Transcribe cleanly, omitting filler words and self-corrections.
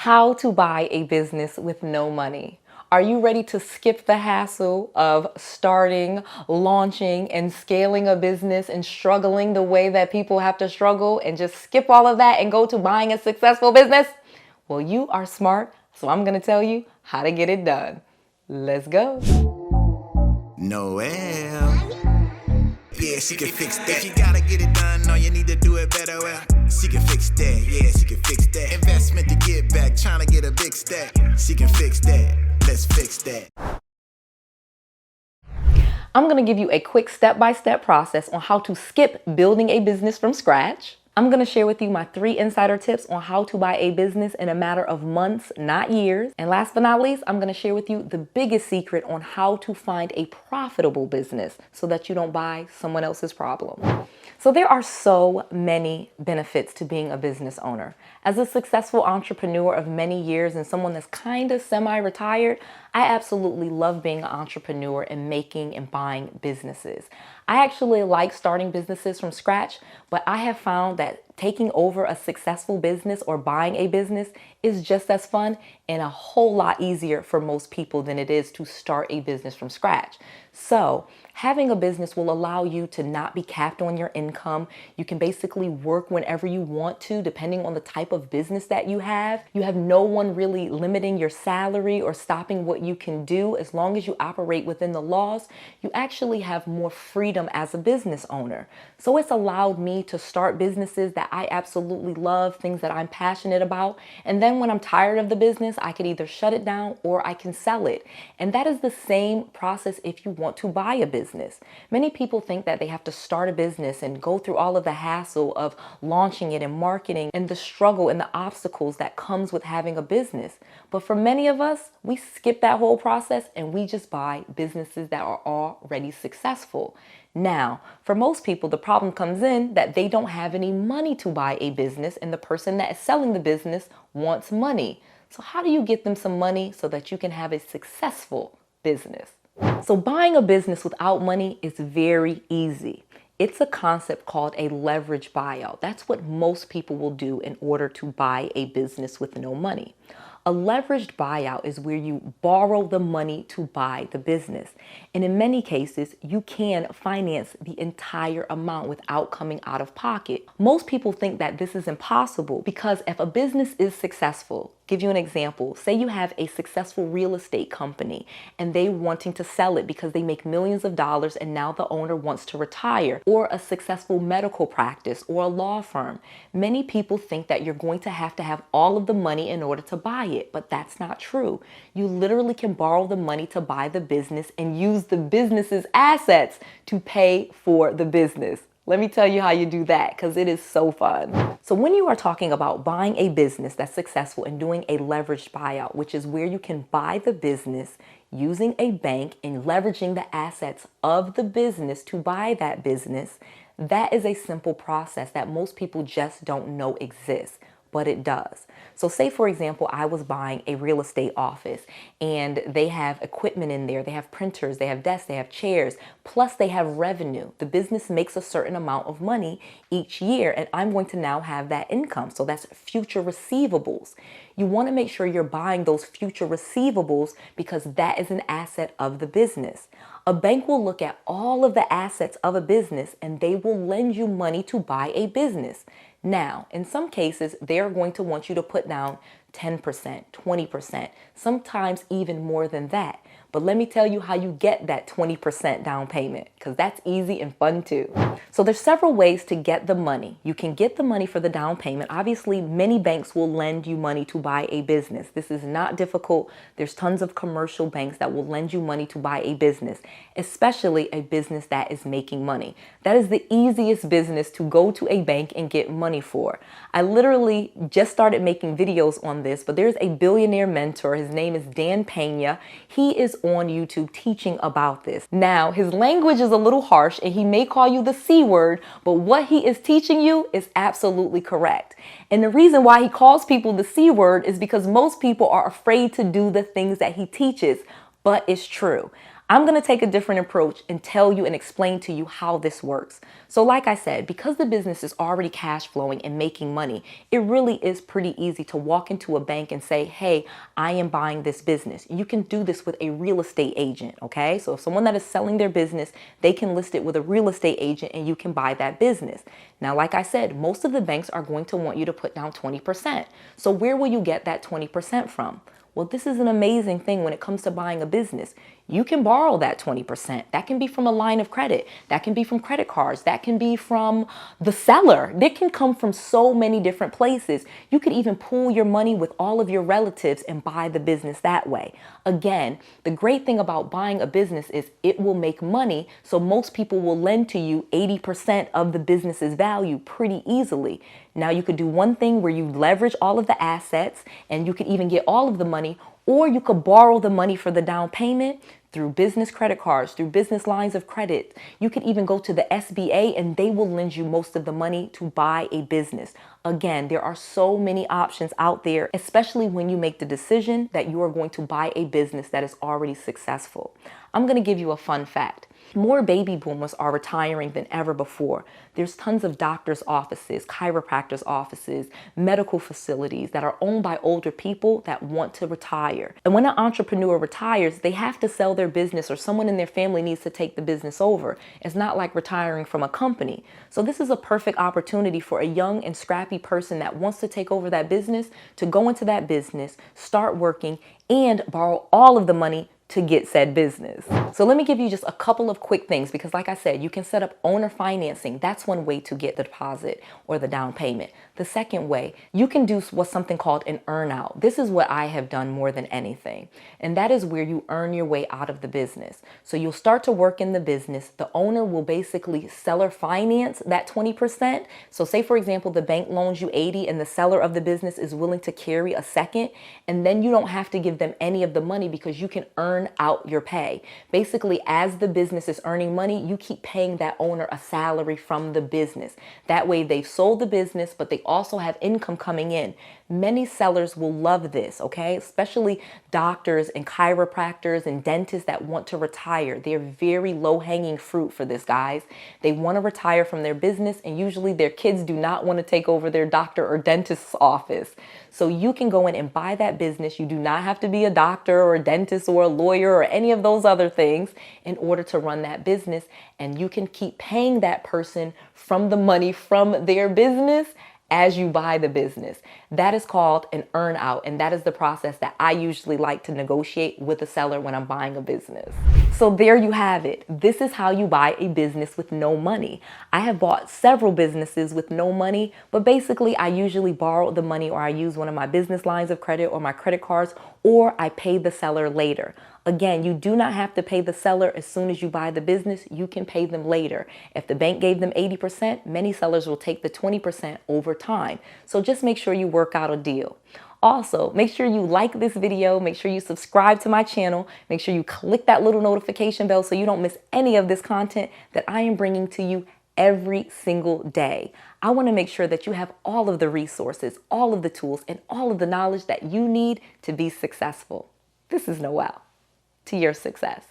How to buy a business with no money. Are you ready to skip the hassle of starting, launching, and scaling a business and struggling the way that people have to struggle and just skip all of that and go to buying a successful business? Well, you are smart, so I'm going to tell you how to get it done. Let's go. Noel. Yeah, she can fix that. If you gotta get it done, no, you need to do it better. Well, she can fix that. Yeah, she can fix that. Investment to get back, trying to get a big stack. She can fix that. Let's fix that. I'm going to give you a quick step-by-step process on how to skip building a business from scratch. I'm going to share with you my 3 insider tips on how to buy a business in a matter of months, not years. And last but not least, I'm going to share with you the biggest secret on how to find a profitable business so that you don't buy someone else's problem. So there are so many benefits to being a business owner. As a successful entrepreneur of many years and someone that's kind of semi-retired, I absolutely love being an entrepreneur and making and buying businesses. I actually like starting businesses from scratch, but I have found that taking over a successful business or buying a business is just as fun and a whole lot easier for most people than it is to start a business from scratch. So having a business will allow you to not be capped on your income. You can basically work whenever you want to, depending on the type of business that you have. You have no one really limiting your salary or stopping what you can do. As long as you operate within the laws, you actually have more freedom as a business owner. So it's allowed me to start businesses that I absolutely love, things that I'm passionate about. And then when I'm tired of the business, I can either shut it down or I can sell it. And that is the same process if you want to buy a business. Many people think that they have to start a business and go through all of the hassle of launching it and marketing and the struggle and the obstacles that comes with having a business. But for many of us, we skip that whole process and we just buy businesses that are already successful. Now, for most people, the problem comes in that they don't have any money to buy a business and the person that is selling the business wants money. So how do you get them some money so that you can have a successful business? So buying a business without money is very easy. It's a concept called a leverage buyout. That's what most people will do in order to buy a business with no money. A leveraged buyout is where you borrow the money to buy the business. And in many cases, you can finance the entire amount without coming out of pocket. Most people think that this is impossible because if a business is successful, give you an example. Say you have a successful real estate company and they wanting to sell it because they make millions of dollars and now the owner wants to retire, or a successful medical practice or a law firm. Many people think that you're going to have all of the money in order to buy it, but that's not true. You literally can borrow the money to buy the business and use the business's assets to pay for the business. Let me tell you how you do that because it is so fun. So when you are talking about buying a business that's successful and doing a leveraged buyout, which is where you can buy the business using a bank and leveraging the assets of the business to buy that business, that is a simple process that most people just don't know exists. But it does. So say, for example, I was buying a real estate office and they have equipment in there. They have printers, they have desks, they have chairs, plus they have revenue. The business makes a certain amount of money each year and I'm going to now have that income. So that's future receivables. You want to make sure you're buying those future receivables because that is an asset of the business. A bank will look at all of the assets of a business and they will lend you money to buy a business. Now, in some cases, they're going to want you to put down 10%, 20%, sometimes even more than that. But let me tell you how you get that 20% down payment, because that's easy and fun too. So there's several ways to get the money. You can get the money for the down payment. Obviously, many banks will lend you money to buy a business. This is not difficult. There's tons of commercial banks that will lend you money to buy a business, especially a business that is making money. That is the easiest business to go to a bank and get money for. I literally just started making videos on this, but there's a billionaire mentor. His name is Dan Pena. He is on YouTube teaching about this. Now, his language is a little harsh and he may call you the C word, but what he is teaching you is absolutely correct. And the reason why he calls people the C word is because most people are afraid to do the things that he teaches, but it's true. I'm going to take a different approach and tell you and explain to you how this works. So like I said, because the business is already cash flowing and making money, it really is pretty easy to walk into a bank and say, hey, I am buying this business. You can do this with a real estate agent, okay? So if someone that is selling their business, they can list it with a real estate agent and you can buy that business. Now, like I said, most of the banks are going to want you to put down 20%. So where will you get that 20% from? Well, this is an amazing thing when it comes to buying a business. You can borrow that 20%. That can be from a line of credit. That can be from credit cards. That can be from the seller. It can come from so many different places. You could even pool your money with all of your relatives and buy the business that way. Again, the great thing about buying a business is it will make money, so most people will lend to you 80% of the business's value pretty easily. Now, you could do one thing where you leverage all of the assets and you could even get all of the money, or you could borrow the money for the down payment through business credit cards, through business lines of credit. You could even go to the SBA and they will lend you most of the money to buy a business. Again, there are so many options out there, especially when you make the decision that you are going to buy a business that is already successful. I'm going to give you a fun fact. More baby boomers are retiring than ever before. There's tons of doctors' offices, chiropractors' offices, medical facilities that are owned by older people that want to retire. And when an entrepreneur retires, they have to sell their business or someone in their family needs to take the business over. It's not like retiring from a company. So this is a perfect opportunity for a young and scrappy person that wants to take over that business to go into that business, start working, and borrow all of the money to get said business. So let me give you just a couple of quick things, because like I said, you can set up owner financing. That's one way to get the deposit or the down payment. The second way, you can do what's something called an earn-out. This is what I have done more than anything. And that is where you earn your way out of the business. So you'll start to work in the business. The owner will basically seller finance that 20%. So say, for example, the bank loans you 80 and the seller of the business is willing to carry a second. And then you don't have to give them any of the money because you can earn out your pay. Basically, as the business is earning money, you keep paying that owner a salary from the business. That way they've sold the business, but they also have income coming in. Many sellers will love this, okay? Especially doctors and chiropractors and dentists that want to retire. They're very low-hanging fruit for this, guys. They want to retire from their business, and usually their kids do not want to take over their doctor or dentist's office. So you can go in and buy that business. You do not have to be a doctor or a dentist or a lawyer or any of those other things in order to run that business. And you can keep paying that person from the money from their business as you buy the business. That is called an earn out, and that is the process that I usually like to negotiate with a seller when I'm buying a business. So there you have it. This is how you buy a business with no money. I have bought several businesses with no money, but basically I usually borrow the money, or I use one of my business lines of credit or my credit cards, or I pay the seller later. Again, you do not have to pay the seller as soon as you buy the business. You can pay them later. If the bank gave them 80%, many sellers will take the 20% over time. So just make sure you work out a deal. Also, make sure you like this video, make sure you subscribe to my channel, make sure you click that little notification bell so you don't miss any of this content that I am bringing to you every single day. I want to make sure that you have all of the resources, all of the tools, and all of the knowledge that you need to be successful. This is Noelle. To your success.